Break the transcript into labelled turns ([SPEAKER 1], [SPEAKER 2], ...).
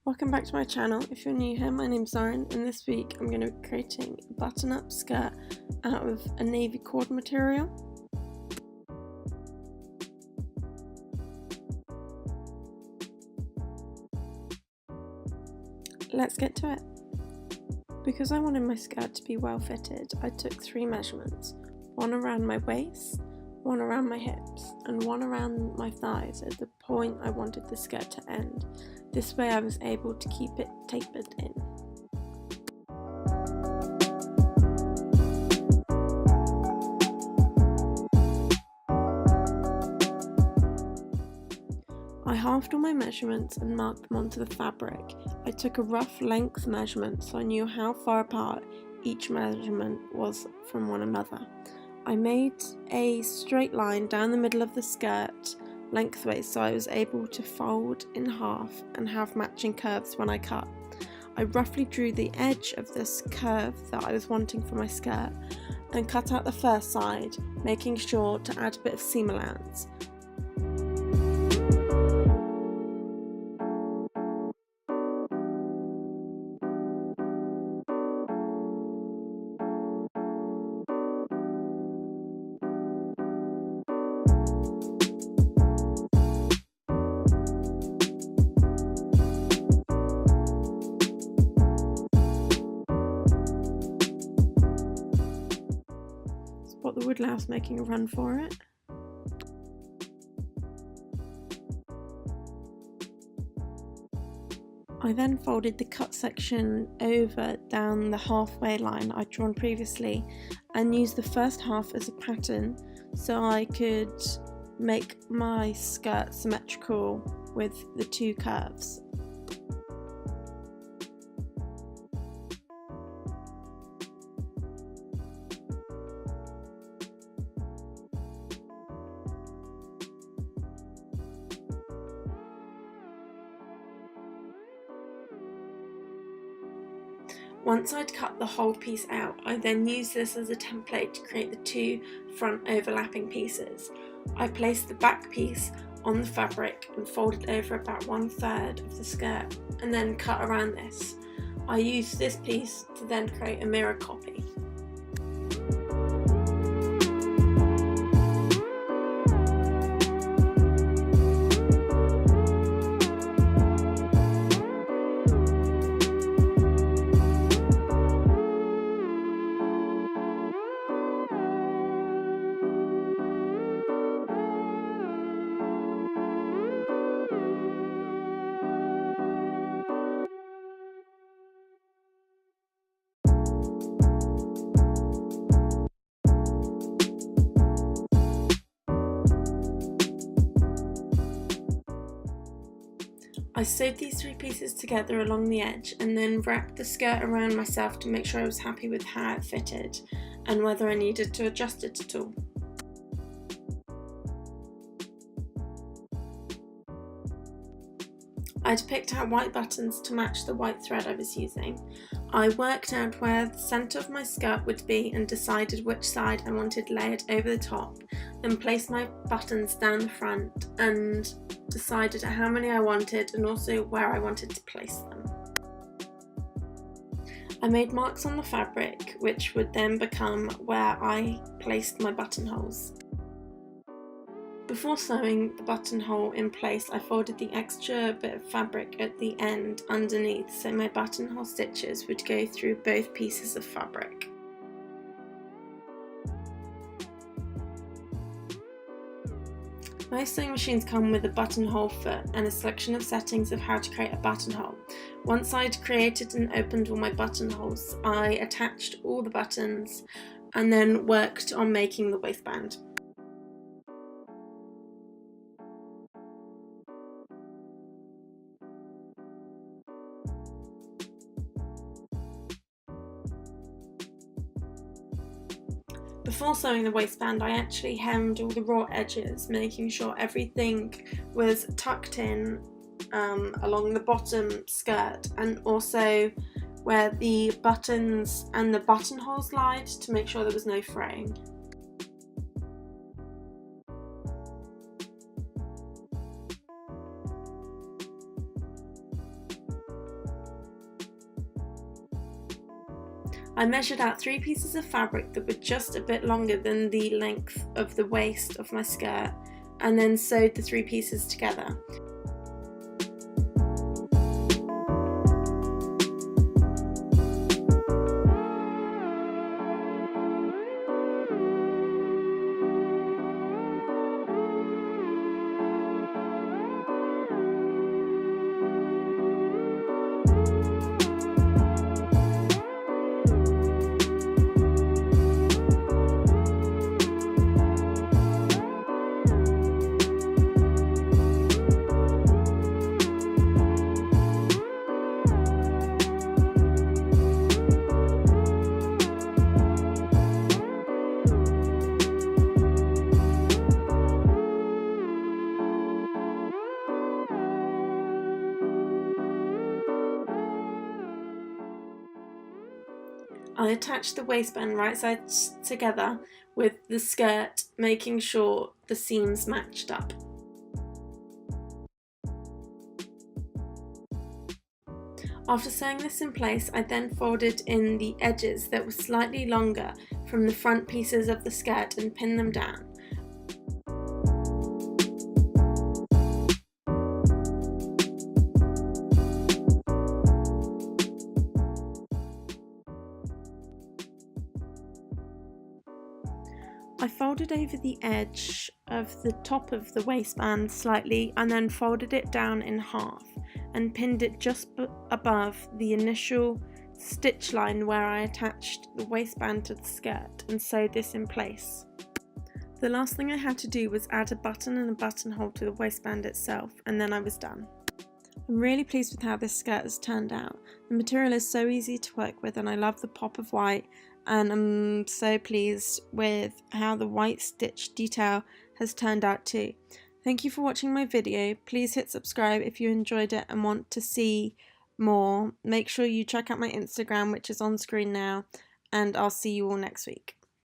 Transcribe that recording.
[SPEAKER 1] Welcome back to my channel. If you're new here, my name's Aline, and this week I'm going to be creating a button-up skirt out of a navy cord material. Let's get to it. Because I wanted my skirt to be well fitted, I took 3 measurements, one around my waist, one around my hips, and one around my thighs at the point I wanted the skirt to end. This way I was able to keep it tapered in. I halved all my measurements and marked them onto the fabric. I took a rough length measurement so I knew how far apart each measurement was from one another. I made a straight line down the middle of the skirt lengthways so I was able to fold in half and have matching curves when I cut. I roughly drew the edge of this curve that I was wanting for my skirt and cut out the first side, making sure to add a bit of seam allowance. Spot the woodlouse making a run for it. I then folded the cut section over down the halfway line I'd drawn previously and used the first half as a pattern so I could make my skirt symmetrical with the 2 curves. Once I'd cut the whole piece out, I then used this as a template to create the 2 front overlapping pieces. I placed the back piece on the fabric and folded over about 1/3 of the skirt and then cut around this. I used this piece to then create a mirror copy. I sewed these 3 pieces together along the edge and then wrapped the skirt around myself to make sure I was happy with how it fitted and whether I needed to adjust it at all. I'd picked out white buttons to match the white thread I was using. I worked out where the centre of my skirt would be and decided which side I wanted layered over the top, then placed my buttons down the front and decided how many I wanted and also where I wanted to place them. I made marks on the fabric which would then become where I placed my buttonholes. Before sewing the buttonhole in place, I folded the extra bit of fabric at the end underneath so my buttonhole stitches would go through both pieces of fabric. Most sewing machines come with a buttonhole foot and a selection of settings of how to create a buttonhole. Once I'd created and opened all my buttonholes, I attached all the buttons and then worked on making the waistband. Before sewing the waistband, I actually hemmed all the raw edges, making sure everything was tucked in along the bottom skirt and also where the buttons and the buttonholes lied to make sure there was no fraying. I measured out 3 pieces of fabric that were just a bit longer than the length of the waist of my skirt, and then sewed the 3 pieces together. I attached the waistband right sides together with the skirt, making sure the seams matched up. After sewing this in place, I then folded in the edges that were slightly longer from the front pieces of the skirt and pinned them down. I folded over the edge of the top of the waistband slightly and then folded it down in half and pinned it just above the initial stitch line where I attached the waistband to the skirt and sewed this in place. The last thing I had to do was add a button and a buttonhole to the waistband itself, and then I was done. I'm really pleased with how this skirt has turned out. The material is so easy to work with and I love the pop of white, and I'm so pleased with how the white stitch detail has turned out too. Thank you for watching my video. Please hit subscribe if you enjoyed it and want to see more. Make sure you check out my Instagram, which is on screen now, and I'll see you all next week.